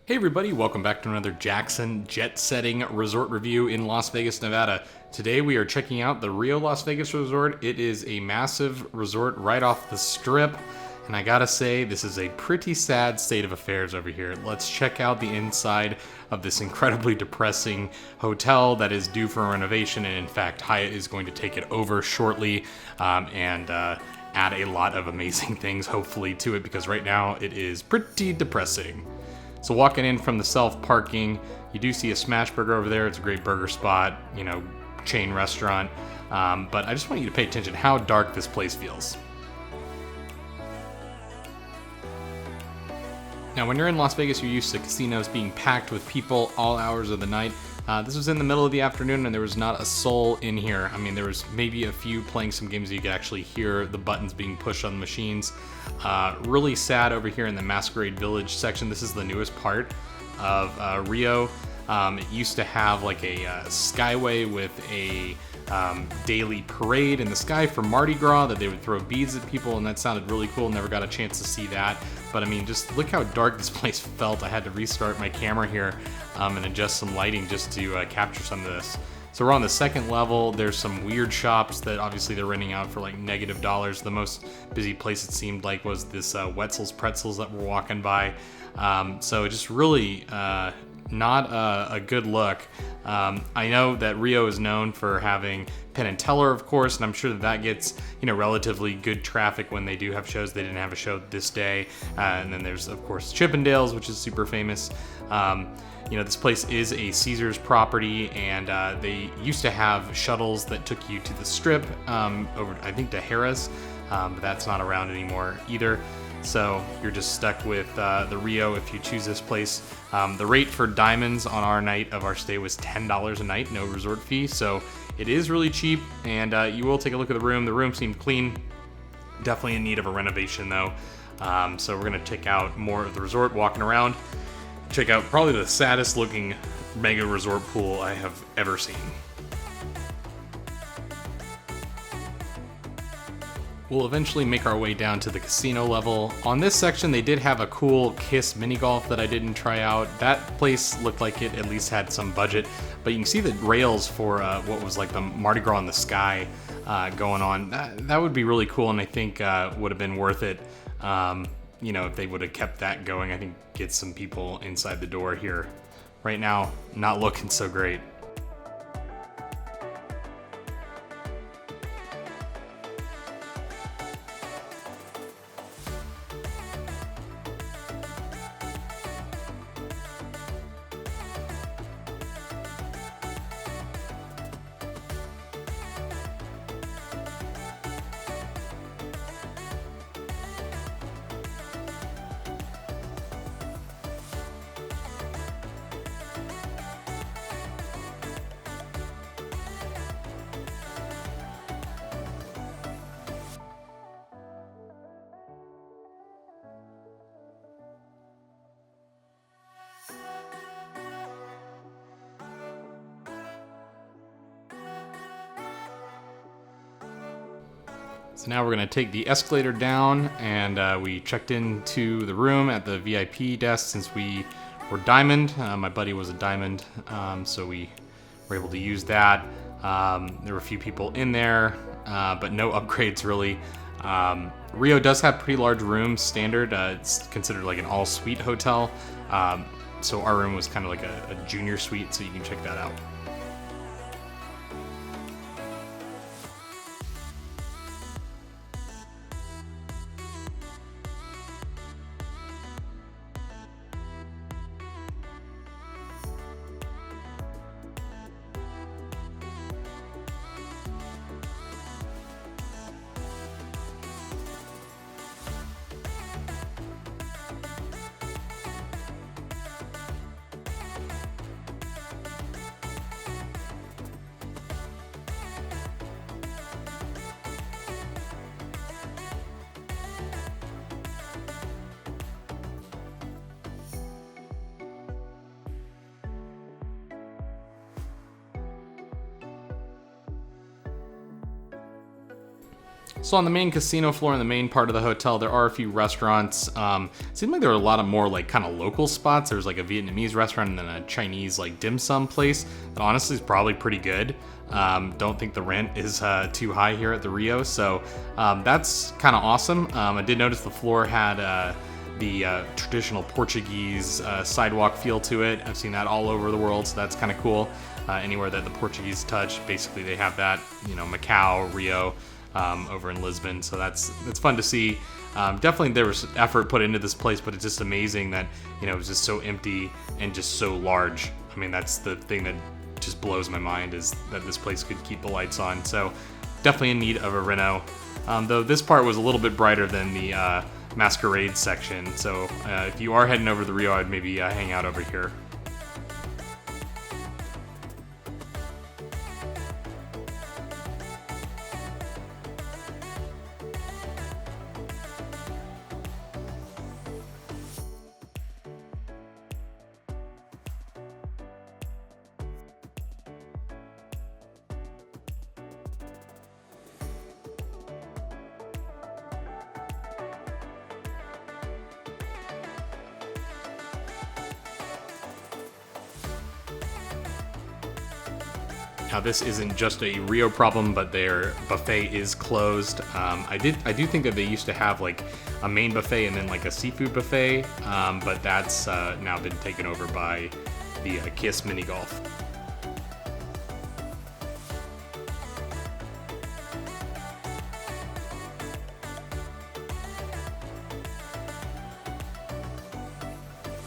Hey everybody, welcome back to another Jackson jet-setting resort review in Las Vegas, Nevada. Today we are checking out the Rio Las Vegas Resort. It is a massive resort right off the strip, and I gotta say, this is a pretty sad state of affairs over here. Let's check out the inside of this incredibly depressing hotel that is due for renovation, and in fact, Hyatt is going to take it over shortly, and add a lot of amazing things, hopefully, to it, because right now it is pretty depressing. So walking in from the self-parking, you do see a Smash Burger over there. It's a great burger spot, chain restaurant. But I just want you to pay attention how dark this place feels. Now, when you're in Las Vegas, you're used to casinos being packed with people all hours of the night. This was in the middle of the afternoon and there was not a soul in here. I mean, there was maybe a few playing some games that you could actually hear the buttons being pushed on the machines. Really sad over here in the Masquerade Village section. This is the newest part of Rio. It used to have like a skyway with a daily parade in the sky for Mardi Gras that they would throw beads at people, and that sounded really cool. Never got a chance to see that. But I mean, just look how dark this place felt. I had to restart my camera here and adjust some lighting just to capture some of this. So we're on the second level. There's some weird shops that obviously they're renting out for like $. The most busy place it seemed like was this Wetzel's Pretzels that we're walking by. So just really not a good look. I know that Rio is known for having Penn and Teller, of course, and I'm sure that gets relatively good traffic when they do have shows. They didn't have a show this day. And then there's, of course, Chippendales, which is super famous. This place is a Caesars property, and they used to have shuttles that took you to the Strip over, I think, to Harrah's, but that's not around anymore either. So you're just stuck with the Rio if you choose this place. The rate for diamonds on our night of our stay was $10 a night, no resort fee. So it is really cheap, and you will take a look at the room. The room seemed clean, definitely in need of a renovation though. So we're gonna check out more of the resort, walking around. Check out probably the saddest looking Megaresort pool I have ever seen. We'll eventually make our way down to the casino level. On this section, they did have a cool Kiss mini golf that I didn't try out. That place looked like it at least had some budget, but you can see the rails for what was like the Mardi Gras in the sky going on. That would be really cool, and I think would have been worth it. If they would have kept that going. I think get some people inside the door here. Right now, not looking so great. So now we're gonna take the escalator down, and we checked into the room at the VIP desk since we were Diamond. My buddy was a Diamond, so we were able to use that. There were a few people in there, but no upgrades really. Rio does have pretty large rooms, standard. It's considered like an all-suite hotel. So our room was kind of like a junior suite, so you can check that out. So on the main casino floor in the main part of the hotel, there are a few restaurants. It seemed like there were a lot of more like kind of local spots. There was like a Vietnamese restaurant and then a Chinese like dim sum place that honestly is probably pretty good. Don't think the rent is too high here at the Rio, so that's kind of awesome. I did notice the floor had the traditional Portuguese sidewalk feel to it. I've seen that all over the world, so that's kind of cool. Anywhere that the Portuguese touch, basically they have that. Macau, Rio. Over in Lisbon, so that's fun to see. Definitely there was effort put into this place, but it's just amazing that it was just so empty and just so large. I mean, that's the thing that just blows my mind, is that this place could keep the lights on. So definitely in need of a reno. Though this part was a little bit brighter than the Masquerade section, so if you are heading over to the Rio, I'd maybe hang out over here. Now this isn't just a Rio problem, but their buffet is closed. I do think that they used to have like a main buffet and then like a seafood buffet, but that's now been taken over by the Kiss Mini Golf.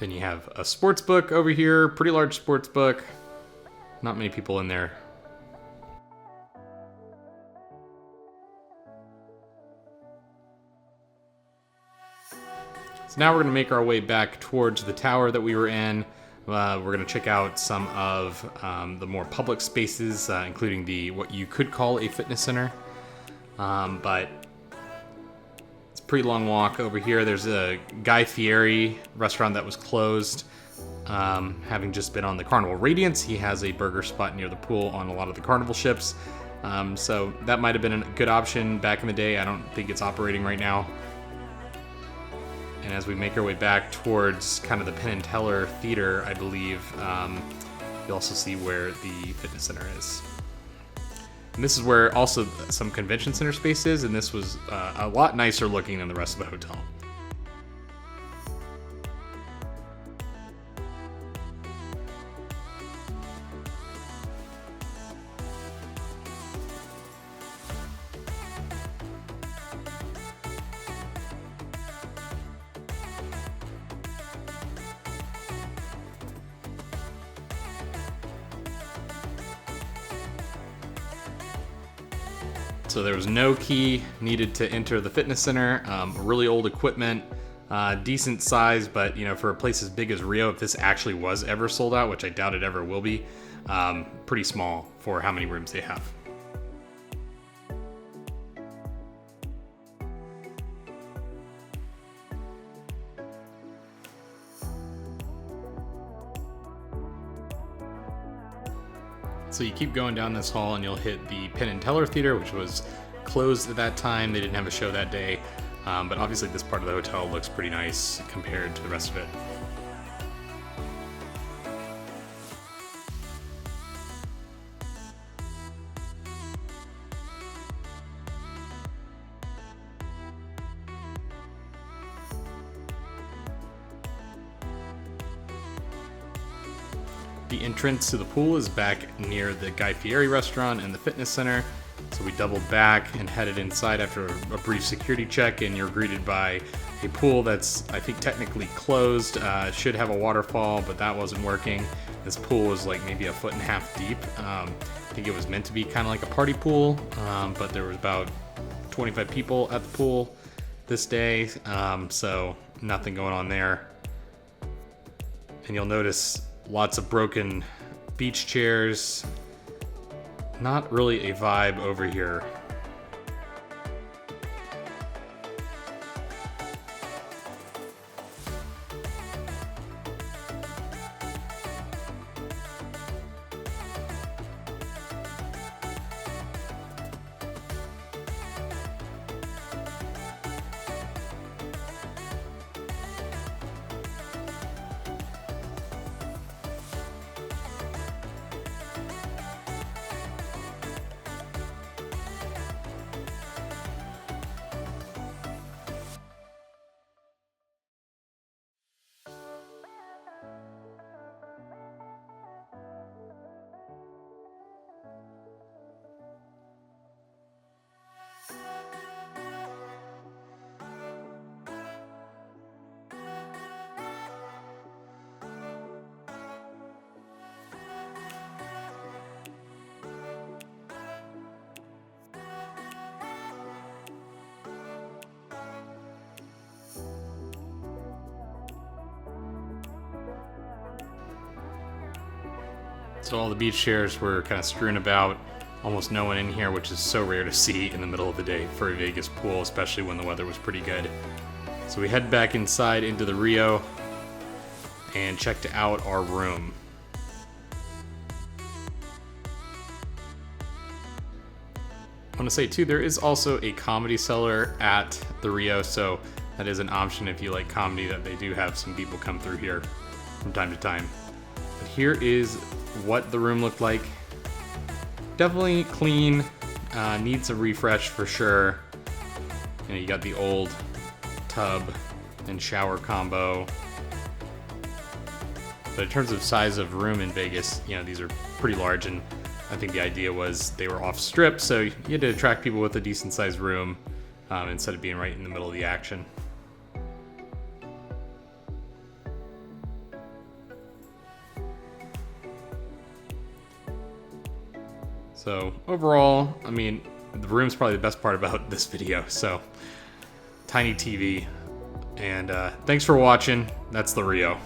Then you have a sports book over here, pretty large sports book. Not many people in there. So now we're going to make our way back towards the tower that we were in. We're going to check out some of the more public spaces, including what you could call a fitness center. But it's a pretty long walk over here. There's a Guy Fieri restaurant that was closed. Having just been on the Carnival Radiance, he has a burger spot near the pool on a lot of the Carnival ships. So that might have been a good option back in the day. I don't think it's operating right now. And as we make our way back towards kind of the Penn and Teller Theater, I believe, you'll also see where the fitness center is. And this is where also some convention center space is, and this was a lot nicer looking than the rest of the hotel. So there was no key needed to enter the fitness center. Really old equipment, decent size, but for a place as big as Rio, if this actually was ever sold out, which I doubt it ever will be, pretty small for how many rooms they have. So you keep going down this hall and you'll hit the Penn and Teller Theater, which was closed at that time. They didn't have a show that day, but obviously this part of the hotel looks pretty nice compared to the rest of it. The entrance to the pool is back near the Guy Fieri restaurant and the fitness center. So we doubled back and headed inside after a brief security check, and you're greeted by a pool that's, I think, technically closed. Should have a waterfall, but that wasn't working. This pool was like maybe 1.5 feet deep. I think it was meant to be kind of like a party pool, but there was about 25 people at the pool this day, so nothing going on there. And you'll notice lots of broken beach chairs. Not really a vibe over here. So all the beach chairs were kind of strewn about. Almost no one in here, which is so rare to see in the middle of the day for a Vegas pool, especially when the weather was pretty good. So we head back inside into the Rio and checked out our room. I want to say too, there is also a comedy cellar at the Rio, so that is an option if you like comedy, that they do have some people come through here from time to time. But here is what the room looked like. Definitely clean, needs a refresh for sure. You know, you got the old tub and shower combo. But in terms of size of room in Vegas, you know, these are pretty large, and I think the idea was they were off strip, so you had to attract people with a decent sized room instead of being right in the middle of the action. So overall, I mean, the room's probably the best part about this video. So tiny TV, and thanks for watching. That's the Rio.